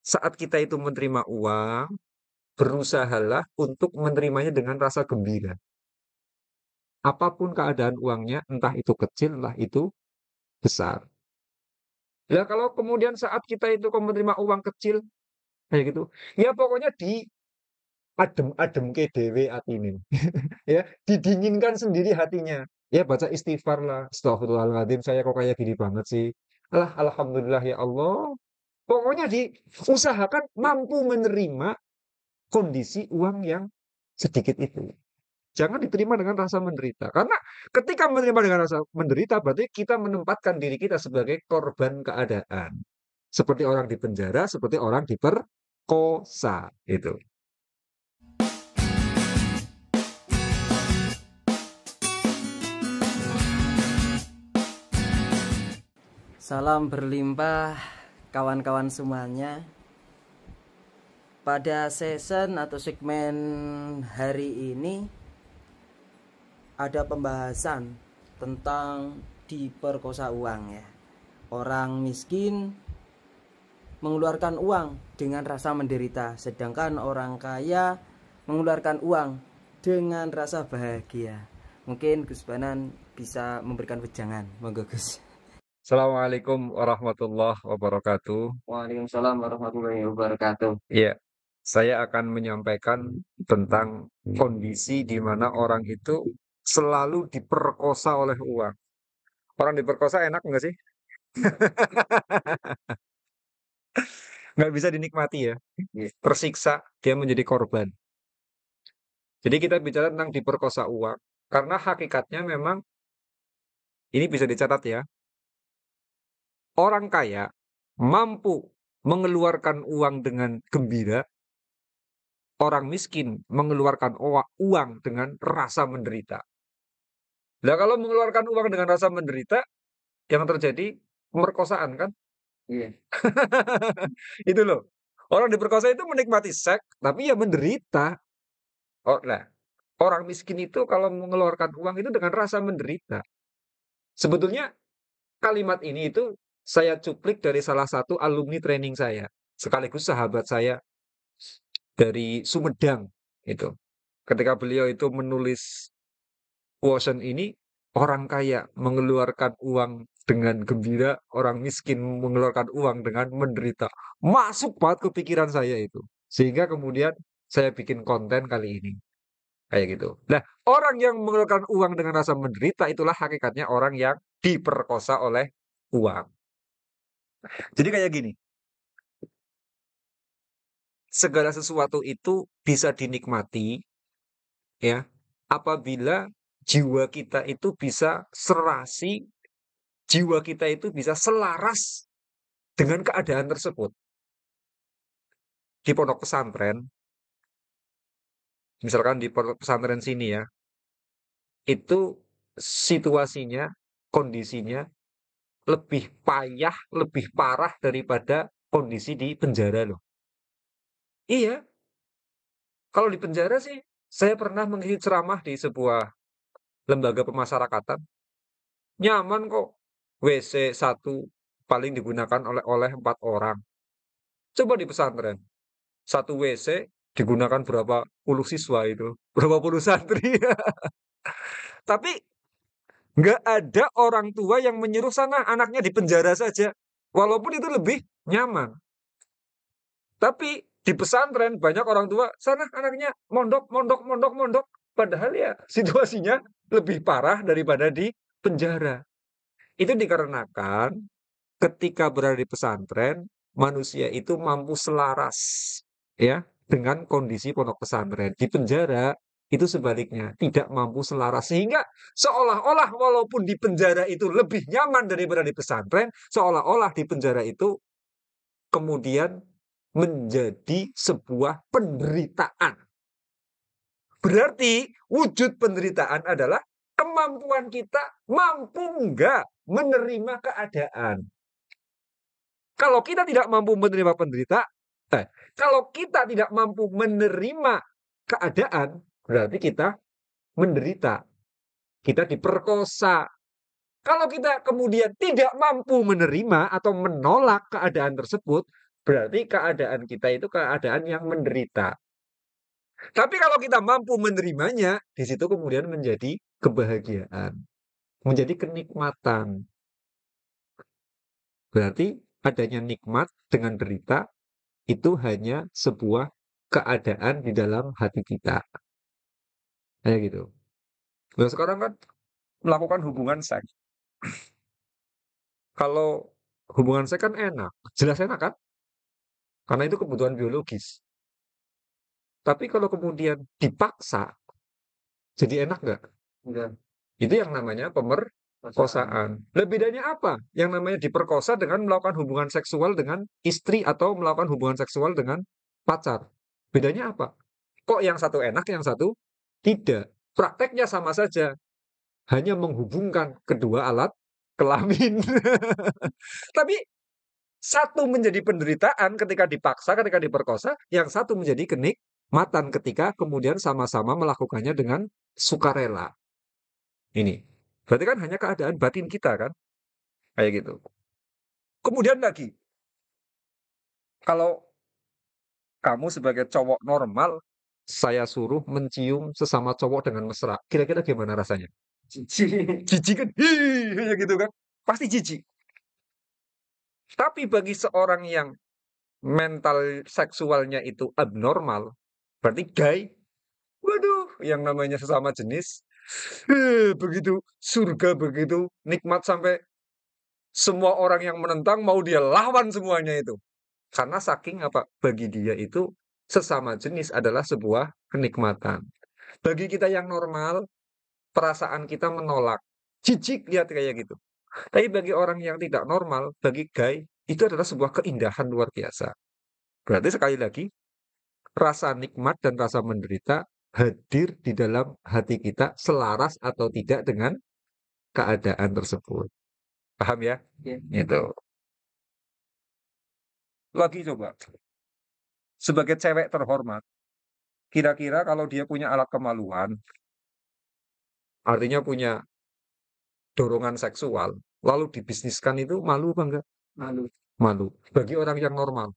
Saat kita itu menerima uang, berusahalah untuk menerimanya dengan rasa gembira. Apapun keadaan uangnya, entah itu kecil, entah itu besar. Ya kalau kemudian saat kita itu menerima uang kecil, kayak gitu, ya pokoknya adem-adem ke dewe atine. Ya, didinginkan sendiri hatinya. Ya baca istighfar lah. Astagfirullahaladzim, saya kok kayak gini banget sih. Alah, alhamdulillah ya Allah. Pokoknya diusahakan mampu menerima kondisi uang yang sedikit itu. Jangan diterima dengan rasa menderita. Karena ketika menerima dengan rasa menderita, berarti kita menempatkan diri kita sebagai korban keadaan. Seperti orang di penjara, seperti orang diperkosa. Itu. Salam berlimpah kawan-kawan semuanya. Pada season atau segmen hari ini ada pembahasan tentang diperkosa uang ya. Orang miskin mengeluarkan uang dengan rasa menderita, sedangkan orang kaya mengeluarkan uang dengan rasa bahagia. Mungkin Gus Banan bisa memberikan wejangan. Monggo Gus. Assalamualaikum warahmatullahi wabarakatuh. Waalaikumsalam warahmatullahi wabarakatuh. Iya, saya akan menyampaikan tentang kondisi di mana orang itu selalu diperkosa oleh uang. Orang diperkosa enak nggak sih? Nggak bisa dinikmati ya. Tersiksa, dia menjadi korban. Jadi kita bicara tentang diperkosa uang. Karena hakikatnya memang, ini bisa dicatat ya, orang kaya mampu mengeluarkan uang dengan gembira, orang miskin mengeluarkan uang dengan rasa menderita. Nah, kalau mengeluarkan uang dengan rasa menderita, yang terjadi pemerkosaan kan? Iya. Itu loh. Orang diperkosa itu menikmati seks, tapi ya menderita. Oh, nah, orang miskin itu kalau mengeluarkan uang itu dengan rasa menderita. Sebetulnya kalimat ini itu saya cuplik dari salah satu alumni training saya, sekaligus sahabat saya dari Sumedang itu. Ketika beliau itu menulis quotient ini, orang kaya mengeluarkan uang dengan gembira, orang miskin mengeluarkan uang dengan menderita. Masuk banget ke pikiran saya itu. Sehingga kemudian saya bikin konten kali ini. Kayak gitu. Nah, orang yang mengeluarkan uang dengan rasa menderita itulah hakikatnya orang yang diperkosa oleh uang. Jadi kayak gini, segala sesuatu itu bisa dinikmati ya apabila jiwa kita itu bisa serasi, jiwa kita itu bisa selaras dengan keadaan tersebut. Di pondok pesantren, misalkan di pondok pesantren sini ya, itu situasinya, kondisinya lebih payah, lebih parah daripada kondisi di penjara loh. Iya, kalau di penjara sih, saya pernah mengisi ceramah di sebuah lembaga pemasyarakatan. Nyaman kok. WC satu paling digunakan oleh 4 orang. Coba di pesantren, satu WC digunakan berapa puluh siswa itu, berapa puluh santri. Tapi nggak ada orang tua yang menyuruh sana anaknya di penjara saja. Walaupun itu lebih nyaman. Tapi di pesantren banyak orang tua, sana anaknya mondok, mondok, mondok, mondok. Padahal ya situasinya lebih parah daripada di penjara. Itu dikarenakan ketika berada di pesantren, manusia itu mampu selaras ya dengan kondisi pondok pesantren. Di penjara itu sebaliknya, tidak mampu selaras sehingga seolah-olah walaupun di penjara itu lebih nyaman daripada di pesantren, seolah-olah di penjara itu kemudian menjadi sebuah penderitaan. Berarti wujud penderitaan adalah kemampuan kita mampu enggak menerima keadaan. Kalau kita tidak mampu menerima kalau kita tidak mampu menerima keadaan, berarti kita menderita. Kita diperkosa. Kalau kita kemudian tidak mampu menerima atau menolak keadaan tersebut, berarti keadaan kita itu keadaan yang menderita. Tapi kalau kita mampu menerimanya, di situ kemudian menjadi kebahagiaan, menjadi kenikmatan. Berarti adanya nikmat dengan derita itu hanya sebuah keadaan di dalam hati kita. Kayak gitu. Nah, sekarang kan melakukan hubungan seks. Kalau hubungan seks kan enak, jelas enak kan? Karena itu kebutuhan biologis. Tapi kalau kemudian dipaksa, jadi enak nggak? Enggak. Itu yang namanya pemerkosaan. Lah bedanya apa? Yang namanya diperkosa dengan melakukan hubungan seksual dengan istri atau melakukan hubungan seksual dengan pacar. Bedanya apa? Kok yang satu enak, yang satu tidak? Prakteknya sama saja, hanya menghubungkan kedua alat kelamin. Tapi satu menjadi penderitaan ketika dipaksa, ketika diperkosa, yang satu menjadi kenikmatan ketika kemudian sama-sama melakukannya dengan sukarela. Ini. Berarti kan hanya keadaan batin kita kan? Kayak gitu. Kemudian lagi, kalau kamu sebagai cowok normal, saya suruh mencium sesama cowok dengan mesra. Kira-kira gimana rasanya? Jijik. Jijik kan? Hii, kayak gitu kan? Pasti jijik. Tapi bagi seorang yang mental seksualnya itu abnormal, berarti gay, waduh, yang namanya sesama jenis, begitu surga, begitu nikmat sampai semua orang yang menentang mau dia lawan semuanya itu. Karena saking apa? Bagi dia itu sesama jenis adalah sebuah kenikmatan. Bagi kita yang normal, perasaan kita menolak. Jijik lihat kayak gitu. Tapi bagi orang yang tidak normal, bagi gay, itu adalah sebuah keindahan luar biasa. Berarti sekali lagi, rasa nikmat dan rasa menderita hadir di dalam hati kita selaras atau tidak dengan keadaan tersebut. Paham ya? Ya. Itu. Lagi coba. Sebagai cewek terhormat, kira-kira kalau dia punya alat kemaluan, artinya punya dorongan seksual, lalu dibisniskan itu malu apa enggak? Malu. Malu. Bagi orang yang normal.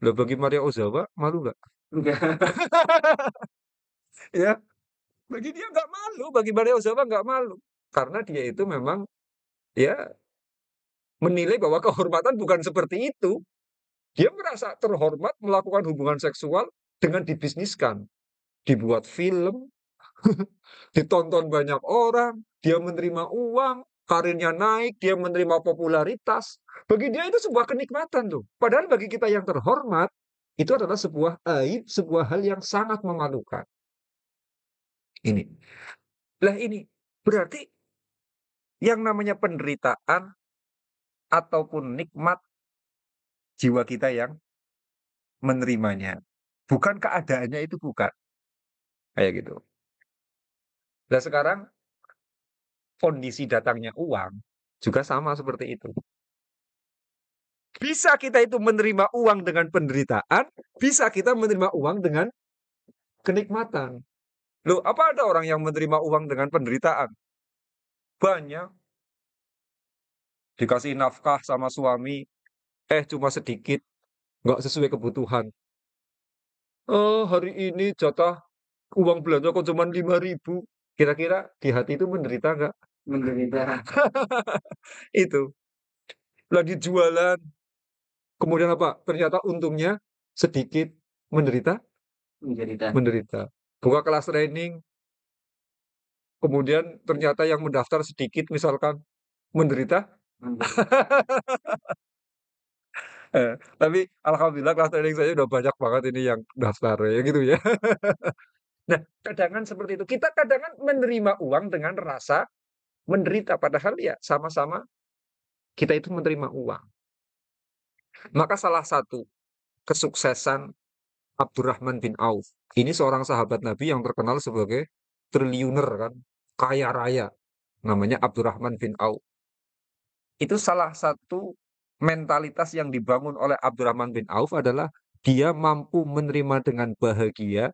Loh, bagi Maria Ozawa, malu enggak? Enggak. Ya, bagi dia enggak malu, bagi Maria Ozawa enggak malu. Karena dia itu memang ya menilai bahwa kehormatan bukan seperti itu. Dia merasa terhormat melakukan hubungan seksual dengan dibisniskan. Dibuat film, ditonton banyak orang, dia menerima uang, karirnya naik, dia menerima popularitas. Bagi dia itu sebuah kenikmatan tuh. Padahal bagi kita yang terhormat, itu adalah sebuah aib, sebuah hal yang sangat memalukan. Ini. Lah ini, berarti yang namanya penderitaan ataupun nikmat jiwa kita yang menerimanya. Bukan keadaannya itu bukan. Kayak gitu. Nah sekarang kondisi datangnya uang juga sama seperti itu. Bisa kita itu menerima uang dengan penderitaan, bisa kita menerima uang dengan kenikmatan. Loh, apa ada orang yang menerima uang dengan penderitaan? Banyak. Dikasih nafkah sama suami, cuma sedikit, nggak sesuai kebutuhan. Oh, hari ini jatah uang belanja kok cuma 5.000. Kira-kira di hati itu menderita nggak? Menderita. Itu. Lagi jualan, kemudian apa? Ternyata untungnya sedikit, menderita? Menderita. Menderita. Buka kelas training, kemudian ternyata yang mendaftar sedikit misalkan, menderita? Menderita. Tapi alhamdulillah kelas training saya udah banyak banget ini yang daftar ya gitu ya. Nah, kadang seperti itu. Kita kadang menerima uang dengan rasa menderita, padahal ya sama-sama kita itu menerima uang. Maka salah satu kesuksesan Abdurrahman bin Auf, ini seorang sahabat Nabi yang terkenal sebagai triliuner kan, kaya raya, namanya Abdurrahman bin Auf. Itu salah satu mentalitas yang dibangun oleh Abdurrahman bin Auf adalah dia mampu menerima dengan bahagia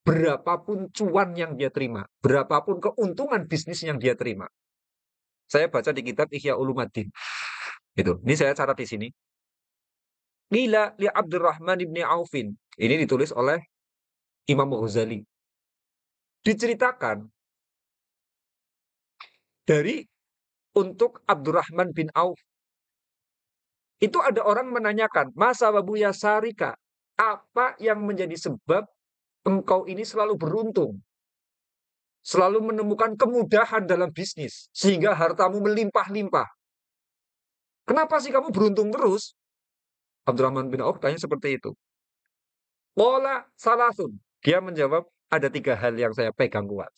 berapapun cuan yang dia terima, berapapun keuntungan bisnis yang dia terima. Saya baca di kitab Ihya Ulumuddin. Itu. Ini saya catat di sini. qila li Abdurrahman ibn Aufin. Ini ditulis oleh Imam Ghazali. Diceritakan dari untuk Abdurrahman bin Auf. Itu ada orang menanyakan, "Masa babu yasarika? Apa yang menjadi sebab engkau ini selalu beruntung? Selalu menemukan kemudahan dalam bisnis sehingga hartamu melimpah-limpah. Kenapa sih kamu beruntung terus?" Abdurrahman bin Auf tanya seperti itu. Qala salasun. Dia menjawab, ada 3 hal yang saya pegang kuat.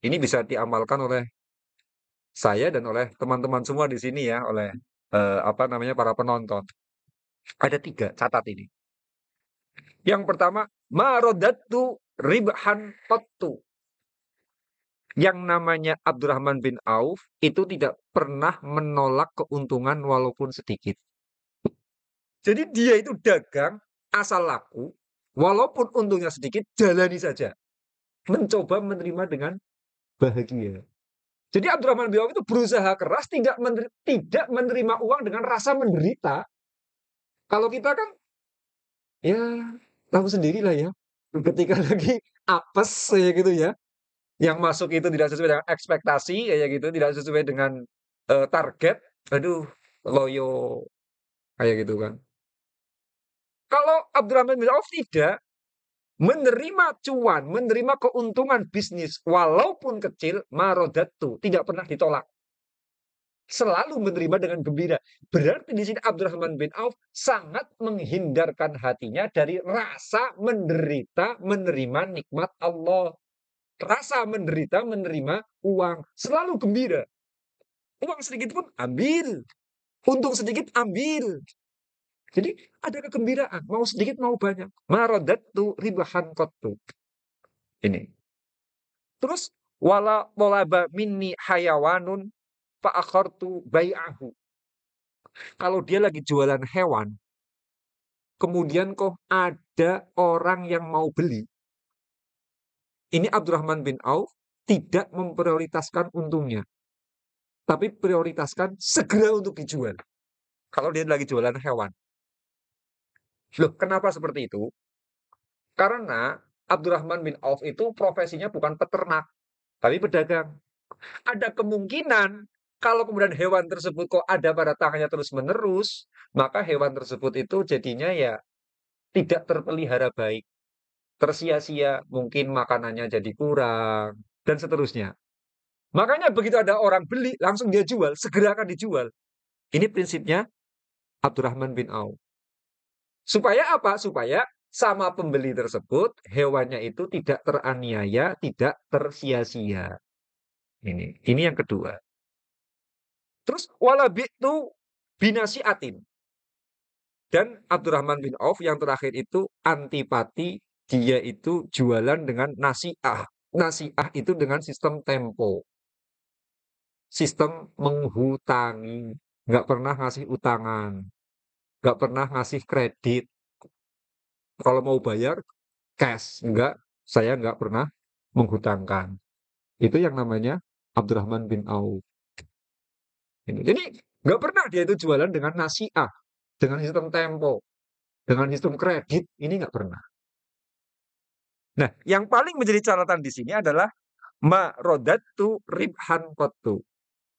Ini bisa diamalkan oleh saya dan oleh teman-teman semua di sini ya, oleh para penonton. Ada 3, catat ini. Yang pertama, marodatu ribhan qattu. Yang namanya Abdurrahman bin Auf itu tidak pernah menolak keuntungan walaupun sedikit. Jadi dia itu dagang asal laku, walaupun untungnya sedikit, jalani saja. Mencoba menerima dengan bahagia. Jadi Abdurrahman bin Auf itu berusaha keras tidak menerima uang dengan rasa menderita. Kalau kita kan ya tahu sendirilah ya. Ketika lagi apes kayak gitu ya, yang masuk itu tidak sesuai dengan ekspektasi kayak gitu, tidak sesuai dengan target, aduh loyo kayak gitu kan. Kalau Abdurrahman bin Auf tidak menerima cuan, menerima keuntungan bisnis walaupun kecil, marodatu, tidak pernah ditolak. Selalu menerima dengan gembira. Berarti di sini Abdurrahman bin Auf sangat menghindarkan hatinya dari rasa menderita menerima nikmat Allah. Rasa menderita menerima uang. Selalu gembira. Uang sedikit pun ambil. Untung sedikit ambil. Jadi ada kegembiraan. Mau sedikit mau banyak. Marodatu ribahan qattu. Ini. Terus wala tolaba minni hayawanun fa'akhartu bai'ahu. Kalau dia lagi jualan hewan, kemudian kok ada orang yang mau beli. Ini Abdurrahman bin Auf tidak memprioritaskan untungnya, tapi prioritaskan segera untuk dijual. Kalau dia lagi jualan hewan. Loh, kenapa seperti itu? Karena Abdurrahman bin Auf itu profesinya bukan peternak, tapi pedagang. Ada kemungkinan kalau kemudian hewan tersebut kok ada pada tangannya terus-menerus, maka hewan tersebut itu jadinya ya tidak terpelihara baik. Tersia-sia, mungkin makanannya jadi kurang, dan seterusnya. Makanya begitu ada orang beli, langsung dia jual, segera akan dijual. Ini prinsipnya Abdurrahman bin Auf. Supaya apa? Supaya sama pembeli tersebut, hewannya itu tidak teraniaya, tidak tersia-sia. Ini yang kedua. Terus walabitu binasiatin. Dan Abdurrahman bin Auf yang terakhir itu antipati, dia itu jualan dengan nasiah. Nasiah itu dengan sistem tempo. Sistem menghutangi. Nggak pernah ngasih utangan. Nggak pernah ngasih kredit. Kalau mau bayar, cash. Enggak, saya nggak pernah menghutangkan. Itu yang namanya Abdurrahman bin Auf. Jadi nggak pernah dia itu jualan dengan nasiah. Dengan sistem tempo. Dengan sistem kredit. Ini nggak pernah. Nah, yang paling menjadi catatan di sini adalah marodatu ribhan qattu.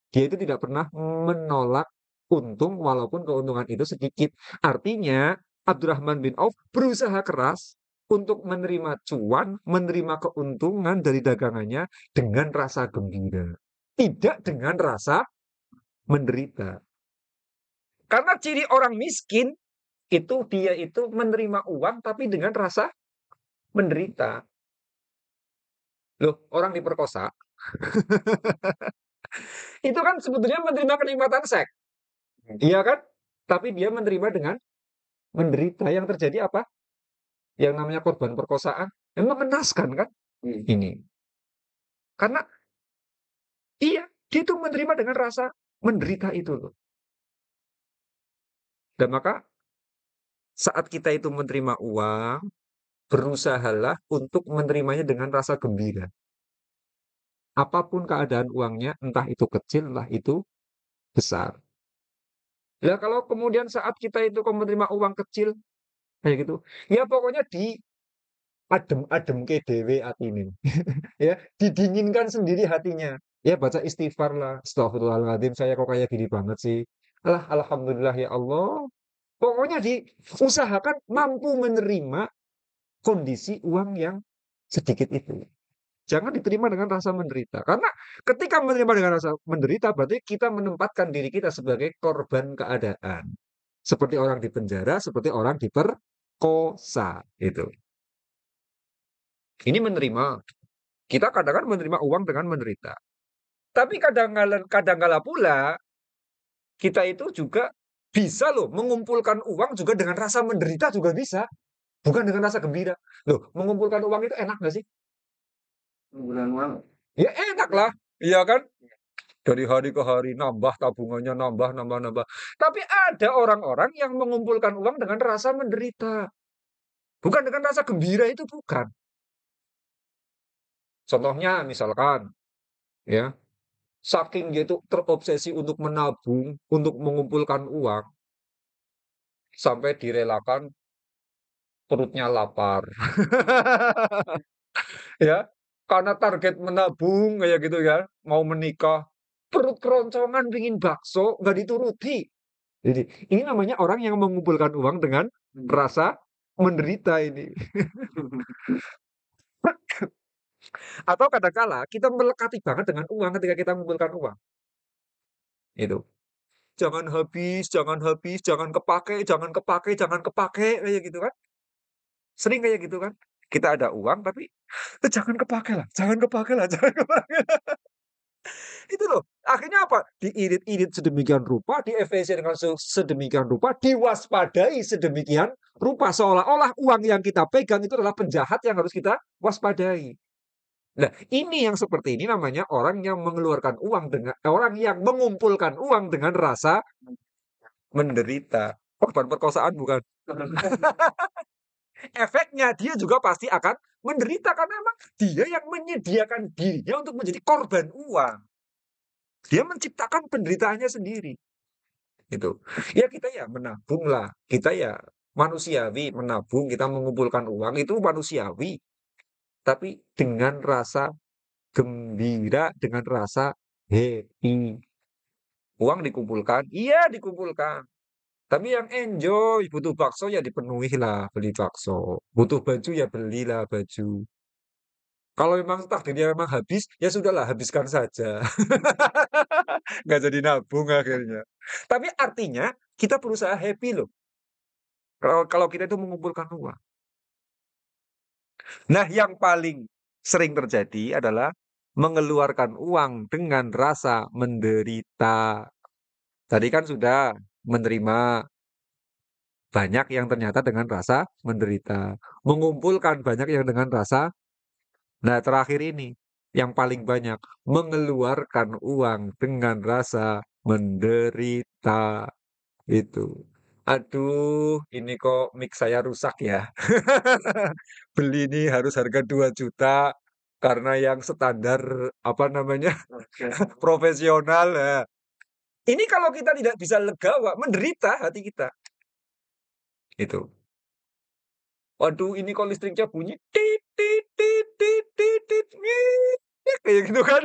Dia itu tidak pernah menolak untung walaupun keuntungan itu sedikit. Artinya Abdurrahman bin Auf berusaha keras untuk menerima cuan, menerima keuntungan dari dagangannya dengan rasa gembira. Tidak dengan rasa menderita. Karena ciri orang miskin itu dia itu menerima uang tapi dengan rasa menderita. Loh, orang diperkosa itu kan sebetulnya menerima kenikmatan seks. Iya kan? Tapi dia menerima dengan menderita. Yang terjadi apa? Yang namanya korban perkosaan. Memang mengenaskan kan? Ini. Karena iya, dia itu menerima dengan rasa menderita itu loh. Dan maka saat kita itu menerima uang, berusahalah untuk menerimanya dengan rasa gembira. Apapun keadaan uangnya, entah itu kecil, entah itu besar. Lah kalau kemudian saat kita itu menerima uang kecil kayak gitu, ya pokoknya adem-ademke dhewe atine. Ya, didinginkan sendiri hatinya. Ya baca istighfar lah. Astagfirullahaladzim, saya kok kayak gini banget sih. Alah, alhamdulillah ya Allah. Pokoknya diusahakan mampu menerima kondisi uang yang sedikit itu. Jangan diterima dengan rasa menderita. Karena ketika menerima dengan rasa menderita, berarti kita menempatkan diri kita sebagai korban keadaan. Seperti orang di penjara, seperti orang diperkosa. Itu. Ini menerima. Kita kadang-kadang menerima uang dengan menderita. Tapi kadang-kala pula kita itu juga bisa loh mengumpulkan uang juga dengan rasa menderita juga bisa. Bukan dengan rasa gembira. Loh, mengumpulkan uang itu enak nggak sih? Bulan uang. Ya enak lah. Iya kan? Dari hari ke hari nambah tabungannya, nambah, nambah, nambah. Tapi ada orang-orang yang mengumpulkan uang dengan rasa menderita. Bukan dengan rasa gembira itu bukan. Contohnya misalkan, ya, saking dia itu terobsesi untuk menabung, untuk mengumpulkan uang, sampai direlakan perutnya lapar. Ya, karena target menabung kayak gitu ya, mau menikah, perut keroncongan pingin bakso, nggak dituruti. Jadi, ini namanya orang yang mengumpulkan uang dengan rasa menderita ini. Atau kadangkala kita melekati banget dengan uang ketika kita mengumpulkan uang. Itu. Jangan habis, jangan habis, jangan kepake, jangan kepake, jangan kepake, kayak gitu kan. Sering kayak gitu kan. Kita ada uang tapi jangan kepake lah, jangan kepake lah, jangan kepake. Itu loh, akhirnya apa? Diirit-irit sedemikian rupa, diefesienkan sedemikian rupa, diwaspadai sedemikian rupa, seolah-olah uang yang kita pegang itu adalah penjahat yang harus kita waspadai. Nah, ini yang seperti ini namanya orang yang mengeluarkan uang dengan orang yang mengumpulkan uang dengan rasa menderita. Korban perkosaan bukan. Efeknya dia juga pasti akan menderita karena memang dia yang menyediakan dirinya untuk menjadi korban uang. Dia menciptakan penderitaannya sendiri. Gitu. Ya kita ya menabung lah. Kita ya manusiawi menabung, kita mengumpulkan uang itu manusiawi. Tapi dengan rasa gembira, dengan rasa happy. Uang dikumpulkan, iya dikumpulkan. Tapi yang enjoy, butuh bakso ya dipenuhi lah beli bakso. Butuh baju ya belilah baju. Kalau memang takdirnya memang habis, ya sudahlah habiskan saja. Nggak jadi nabung akhirnya. Tapi artinya kita berusaha happy loh. Kalau kita itu mengumpulkan uang. Nah, yang paling sering terjadi adalah mengeluarkan uang dengan rasa menderita. Tadi kan sudah menerima banyak yang ternyata dengan rasa menderita. Mengumpulkan banyak yang dengan rasa. Nah, terakhir ini yang paling banyak mengeluarkan uang dengan rasa menderita. Itu. Aduh, ini kok mic saya rusak ya. Beli ini harus harga 2 juta karena yang standar apa namanya profesional ya. Ini kalau kita tidak bisa legawa, menderita hati kita. Itu. Waduh, ini kok listriknya bunyi tit tit tit tit tit tit, wiit, kayak gitu kan.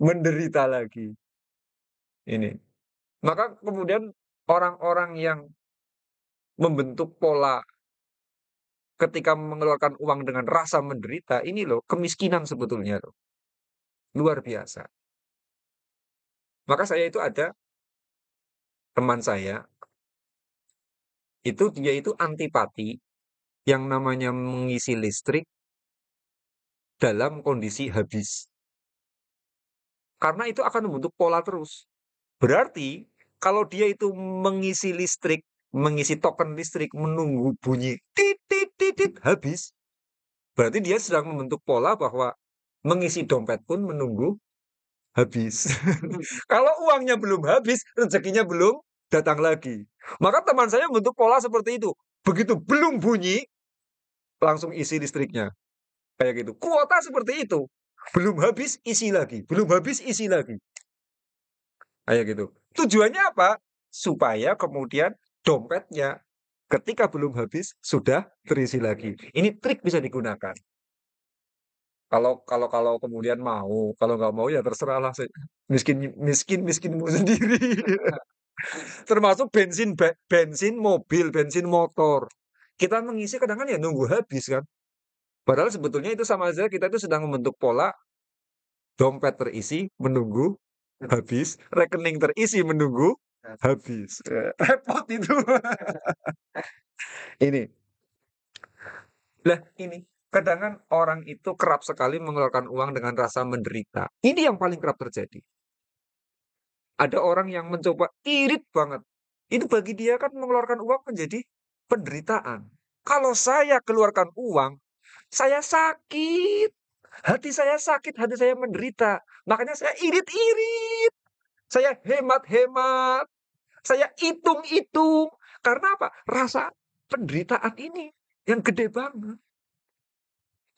Menderita lagi. Ini. Maka kemudian orang-orang yang membentuk pola ketika mengeluarkan uang dengan rasa menderita, ini loh kemiskinan sebetulnya loh. Luar biasa. Maka saya itu ada teman saya, itu dia itu antipati yang namanya mengisi listrik dalam kondisi habis. Karena itu akan membentuk pola terus. Berarti kalau dia itu mengisi listrik, mengisi token listrik menunggu bunyi tit tit tit tit habis, berarti dia sedang membentuk pola bahwa mengisi dompet pun menunggu habis. Kalau uangnya belum habis, rezekinya belum datang lagi. Maka teman saya membentuk pola seperti itu. Begitu belum bunyi, langsung isi listriknya. Kayak gitu. Kuota seperti itu. Belum habis, isi lagi. Belum habis, isi lagi. Kayak gitu. Tujuannya apa? Supaya kemudian dompetnya ketika belum habis sudah terisi lagi. Ini trik bisa digunakan. Kalau kemudian mau, kalau nggak mau ya terserahlah miskinmu sendiri. Termasuk bensin mobil, bensin motor. Kita mengisi kadang kan ya nunggu habis kan. Padahal sebetulnya itu sama aja kita itu sedang membentuk pola dompet terisi menunggu habis, rekening terisi menunggu habis. Repot itu. Ini. Lah ini, kadang kan orang itu kerap sekali mengeluarkan uang dengan rasa menderita. Ini yang paling kerap terjadi. Ada orang yang mencoba irit banget. Itu bagi dia kan mengeluarkan uang menjadi penderitaan. Kalau saya keluarkan uang, saya sakit. Hati saya sakit, hati saya menderita. Makanya saya irit-irit. Saya hemat-hemat. Saya hitung-hitung. Karena apa? Rasa penderitaan ini yang gede banget.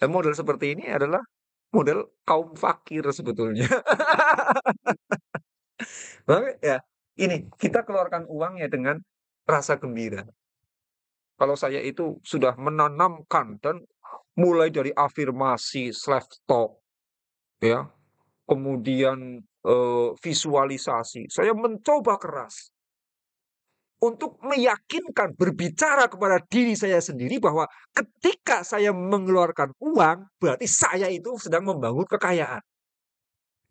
Dan model seperti ini adalah model kaum fakir sebetulnya. Makanya ya, ini kita keluarkan uang ya dengan rasa gembira. Kalau saya itu sudah menanamkan dan mulai dari afirmasi, self talk, ya, kemudian visualisasi. Saya mencoba keras untuk meyakinkan, berbicara kepada diri saya sendiri bahwa ketika saya mengeluarkan uang, berarti saya itu sedang membangun kekayaan.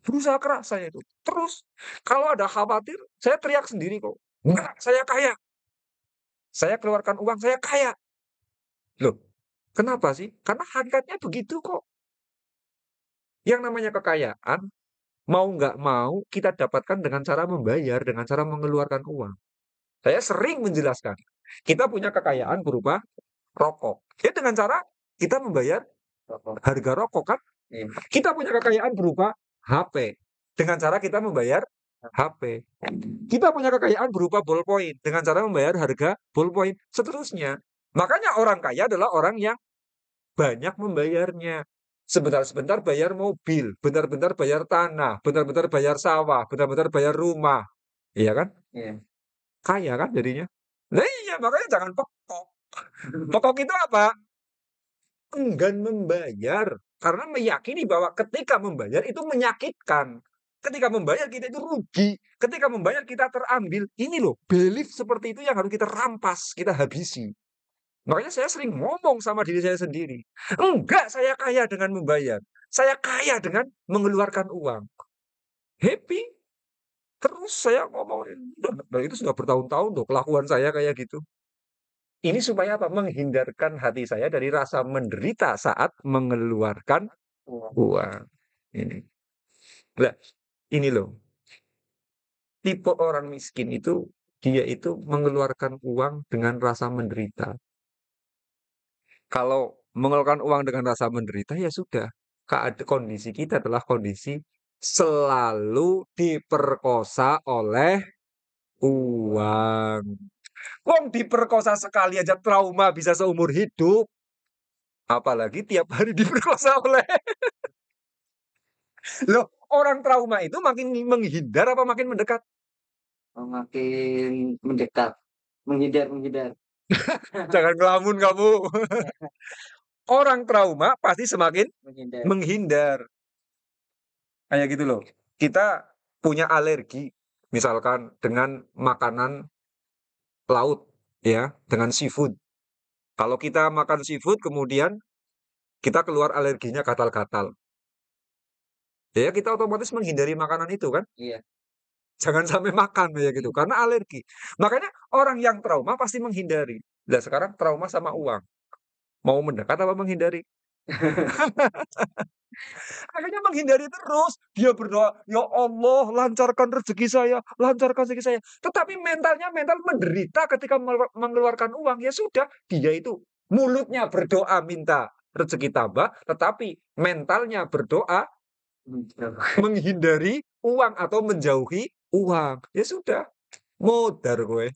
Berusaha keras saya itu. Terus kalau ada khawatir, saya teriak sendiri kok. Enggak, saya kaya. Saya keluarkan uang, saya kaya. Loh, kenapa sih? Karena hakikatnya begitu kok. Yang namanya kekayaan, mau nggak mau, kita dapatkan dengan cara membayar, dengan cara mengeluarkan uang. Saya sering menjelaskan, kita punya kekayaan berupa rokok. Ya dengan cara kita membayar harga rokok kan. Kita punya kekayaan berupa HP. Dengan cara kita membayar HP. Kita punya kekayaan berupa ballpoint. Dengan cara membayar harga ballpoint. Seterusnya. Makanya orang kaya adalah orang yang banyak membayarnya. Sebentar-sebentar bayar mobil, bentar-bentar bayar tanah, bentar-bentar bayar sawah, bentar-bentar bayar rumah. Iya kan? Iya. Kaya kan jadinya. Nah iya, makanya jangan pekok. Pekok itu apa? Enggan membayar. Karena meyakini bahwa ketika membayar itu menyakitkan. Ketika membayar kita itu rugi. Ketika membayar kita terambil. Ini loh, belief seperti itu yang harus kita rampas, kita habisi. Makanya saya sering ngomong sama diri saya sendiri. Enggak, saya kaya dengan membayar. Saya kaya dengan mengeluarkan uang. Happy. Terus saya ngomong, dan itu sudah bertahun-tahun loh kelakuan saya kayak gitu. Ini supaya apa? Menghindarkan hati saya dari rasa menderita saat mengeluarkan uang. Ini. Nah, ini loh. Tipe orang miskin itu dia itu mengeluarkan uang dengan rasa menderita. Kalau mengeluarkan uang dengan rasa menderita ya sudah. Kondisi kita adalah kondisi selalu diperkosa oleh uang. Wong diperkosa sekali aja trauma bisa seumur hidup. Apalagi tiap hari diperkosa oleh loh, orang trauma itu makin menghindar apa makin mendekat? Makin mendekat, menghindar, menghindar. Jangan ngelamun kamu. Orang trauma pasti semakin Menghindar. menghindar. Kayak gitu loh. Kita punya alergi misalkan dengan makanan laut ya, dengan seafood. Kalau kita makan seafood kemudian kita keluar alerginya gatal-gatal. Ya kita otomatis menghindari makanan itu kan? Iya. Jangan sampai makan kayak gitu karena alergi. Makanya orang yang trauma pasti menghindari. Nah, sekarang trauma sama uang. Mau mendekat apa menghindari? Akhirnya menghindari terus. Dia berdoa, "Ya Allah, lancarkan rezeki saya, lancarkan rezeki saya." Tetapi mentalnya mental menderita ketika mengeluarkan uang. Ya sudah, dia itu mulutnya berdoa minta rezeki tambah, tetapi mentalnya berdoa menghindari uang atau menjauhi uang. Ya sudah, modar gue.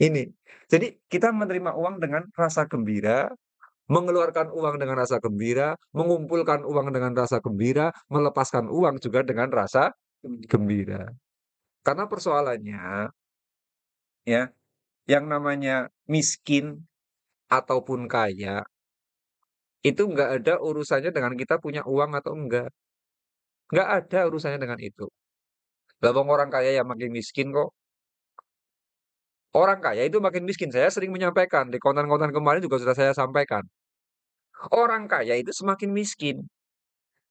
Ini. Jadi kita menerima uang dengan rasa gembira, mengeluarkan uang dengan rasa gembira, mengumpulkan uang dengan rasa gembira, melepaskan uang juga dengan rasa gembira. Karena persoalannya, ya, yang namanya miskin ataupun kaya, itu nggak ada urusannya dengan kita punya uang atau enggak. Nggak ada urusannya dengan itu. Lah wong orang kaya yang makin miskin kok. Orang kaya itu makin miskin. Saya sering menyampaikan, di konten-konten kemarin juga sudah saya sampaikan. Orang kaya itu semakin miskin.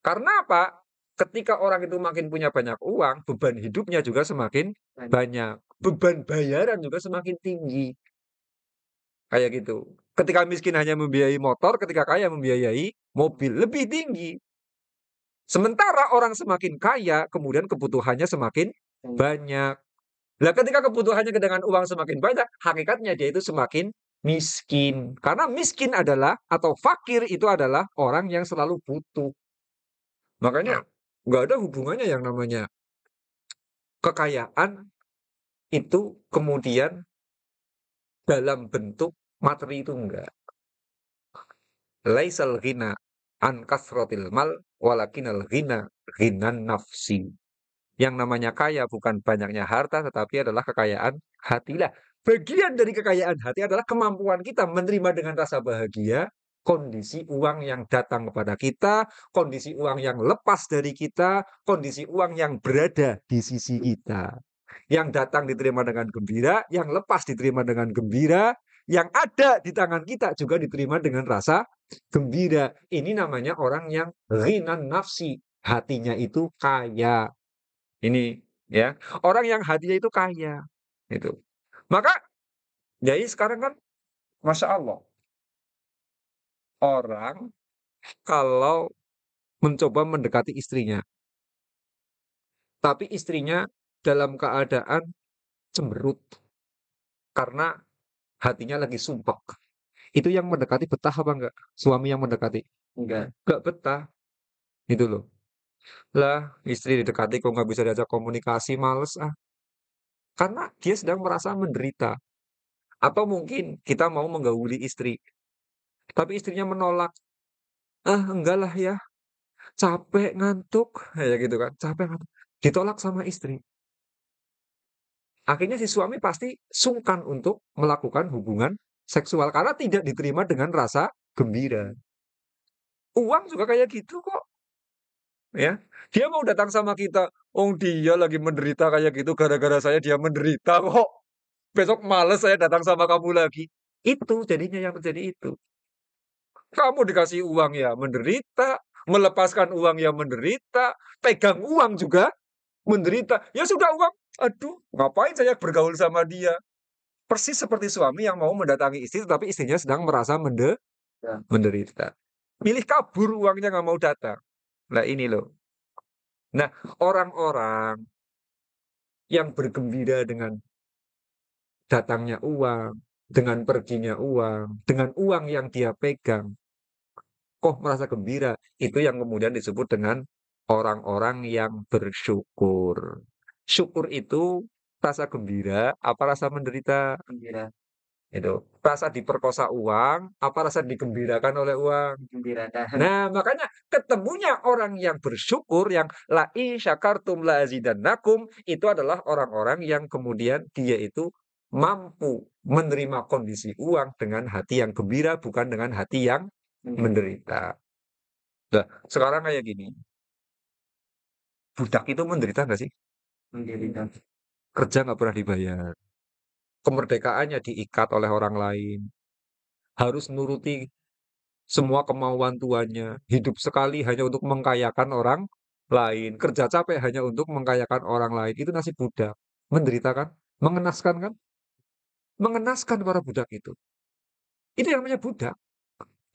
Karena apa? Ketika orang itu makin punya banyak uang, beban hidupnya juga semakin banyak. Beban bayaran juga semakin tinggi. Kayak gitu. Ketika miskin hanya membiayai motor, ketika kaya membiayai mobil. Lebih tinggi. Sementara orang semakin kaya, kemudian kebutuhannya semakin banyak. Lah ketika kebutuhannya dengan uang semakin banyak, hakikatnya dia itu semakin miskin. Karena miskin adalah, atau fakir itu adalah orang yang selalu butuh. Makanya nggak ada hubungannya yang namanya kekayaan itu kemudian dalam bentuk materi itu enggak. Laisal ghina an kasratil mal walakinal ghina ghinan nafsi. Yang namanya kaya bukan banyaknya harta, tetapi adalah kekayaan hati. Lah, bagian dari kekayaan hati adalah kemampuan kita menerima dengan rasa bahagia kondisi uang yang datang kepada kita, kondisi uang yang lepas dari kita, kondisi uang yang berada di sisi kita. Yang datang diterima dengan gembira, yang lepas diterima dengan gembira, yang ada di tangan kita juga diterima dengan rasa gembira. Ini namanya orang yang ghinan nafsi, hatinya itu kaya. Ini ya, orang yang hatinya itu kaya, itu. Maka jadi sekarang kan Masya Allah, orang kalau mencoba mendekati istrinya, tapi istrinya dalam keadaan cemberut karena hatinya lagi sumpek. Itu yang mendekati betah apa enggak? Suami yang mendekati? Enggak betah, itu loh. Lah, istri didekati kok nggak bisa diajak komunikasi, males ah. Karena dia sedang merasa menderita. Atau mungkin kita mau menggauli istri, tapi istrinya menolak. Ah, enggak lah ya, capek ngantuk, kayak gitu kan, capek ngantuk. Ditolak sama istri. Akhirnya si suami pasti sungkan untuk melakukan hubungan seksual karena tidak diterima dengan rasa gembira. Uang juga kayak gitu kok, ya. Dia mau datang sama kita, oh dia lagi menderita kayak gitu gara-gara saya dia menderita kok. Besok males saya datang sama kamu lagi. Itu jadinya yang terjadi itu. Kamu dikasih uang ya menderita, melepaskan uang ya menderita, pegang uang juga menderita. Ya sudah uang, aduh ngapain saya bergaul sama dia. Persis seperti suami yang mau mendatangi istri tetapi istrinya sedang merasa menderita. Pilih kabur uangnya nggak mau datang. Nah ini loh. Nah orang-orang yang bergembira dengan datangnya uang, dengan perginya uang, dengan uang yang dia pegang, kok merasa gembira. Itu yang kemudian disebut dengan orang-orang yang bersyukur. Syukur itu rasa gembira, apa rasa menderita? Gembira. Itu. Rasa diperkosa uang, apa rasa digembirakan oleh uang? Menggembirakan. Nah, makanya ketemunya orang yang bersyukur, yang la in syakartum la azidannakum, itu adalah orang-orang yang kemudian dia itu mampu menerima kondisi uang dengan hati yang gembira, bukan dengan hati yang menderita. Nah, sekarang kayak gini, budak itu menderita nggak sih? Menderita. Kerja nggak pernah dibayar. Kemerdekaannya diikat oleh orang lain. Harus nuruti semua kemauan tuannya. Hidup sekali hanya untuk mengkayakan orang lain. Kerja capek hanya untuk mengkayakan orang lain. Itu nasib budak. Menderita kan? Mengenaskan kan? Mengenaskan para budak itu. Itu yang namanya budak.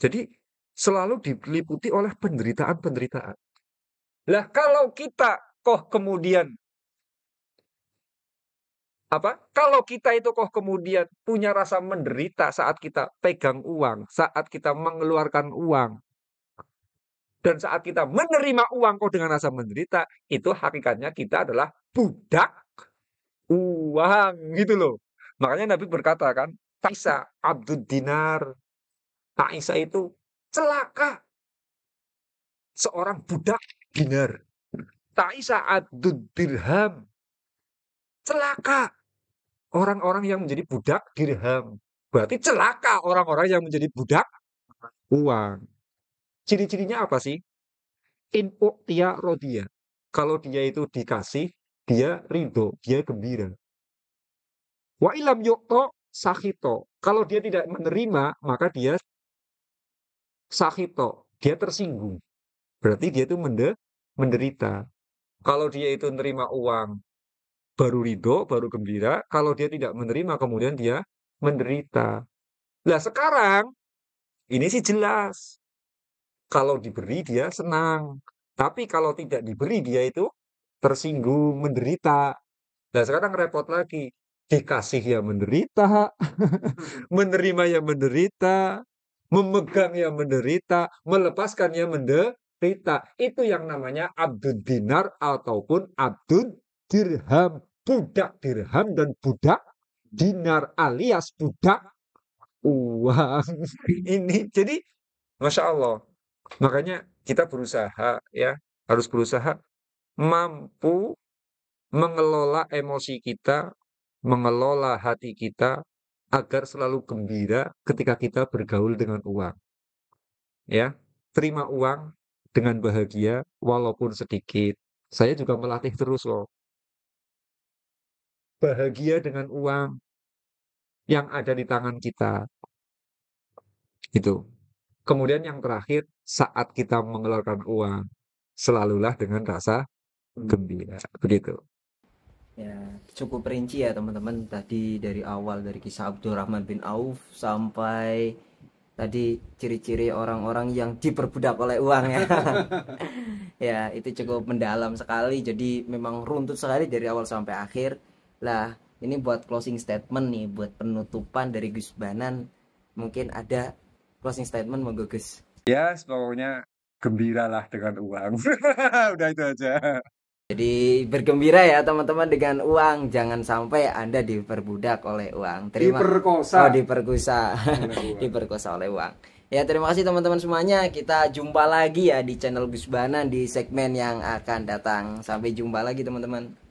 Jadi selalu diliputi oleh penderitaan-penderitaan. Lah kalau kita kok kemudian kalau kita itu kok kemudian punya rasa menderita saat kita pegang uang, saat kita mengeluarkan uang, dan saat kita menerima uang kok dengan rasa menderita, itu hakikatnya kita adalah budak uang, gitu loh. Makanya Nabi berkata kan, Ta'isa Abdud Dinar. Ta'isa itu celaka seorang budak dinar. Ta'isa adud dirham. Celaka orang-orang yang menjadi budak dirham. Berarti celaka orang-orang yang menjadi budak uang. Ciri-cirinya apa sih? Info tia rodia. Kalau dia itu dikasih, dia ridho, dia gembira. Wa ilam yukto sakito. Kalau dia tidak menerima, maka dia sakito. Dia tersinggung. Berarti dia itu menderita. Kalau dia itu menerima uang, baru ridho, baru gembira. Kalau dia tidak menerima, kemudian dia menderita. Nah sekarang, ini sih jelas. Kalau diberi dia senang. Tapi kalau tidak diberi dia itu tersinggung, menderita. Nah sekarang repot lagi. Dikasih ya menderita, menerima ya menderita, memegang ya menderita, melepaskan ya menderita. Itu yang namanya abdud dinar ataupun abdud dirham. Budak dirham dan budak dinar alias budak uang. Ini jadi Masya Allah. Makanya kita berusaha ya, harus berusaha mampu mengelola emosi kita, mengelola hati kita agar selalu gembira ketika kita bergaul dengan uang. Ya, terima uang dengan bahagia walaupun sedikit. Saya juga melatih terus loh. Bahagia dengan uang yang ada di tangan kita. Itu. Kemudian yang terakhir, saat kita mengeluarkan uang, selalulah dengan rasa gembira. Begitu. Ya, cukup rinci ya teman-teman. Tadi dari awal dari kisah Abdurrahman bin Auf sampai tadi ciri-ciri orang-orang yang diperbudak oleh uang ya. Ya, itu cukup mendalam sekali. Jadi memang runtut sekali dari awal sampai akhir. Lah, ini buat closing statement nih, buat penutupan dari Gus Banan. Mungkin ada closing statement monggo Gus. Ya, pokoknya gembiralah dengan uang. Udah itu aja. Jadi bergembira ya teman-teman dengan uang. Jangan sampai Anda diperbudak oleh uang. Diperkosa. Oh, diperkosa. Diperkosa oleh uang. Ya, terima kasih teman-teman semuanya. Kita jumpa lagi ya di channel Gus Banan di segmen yang akan datang. Sampai jumpa lagi teman-teman.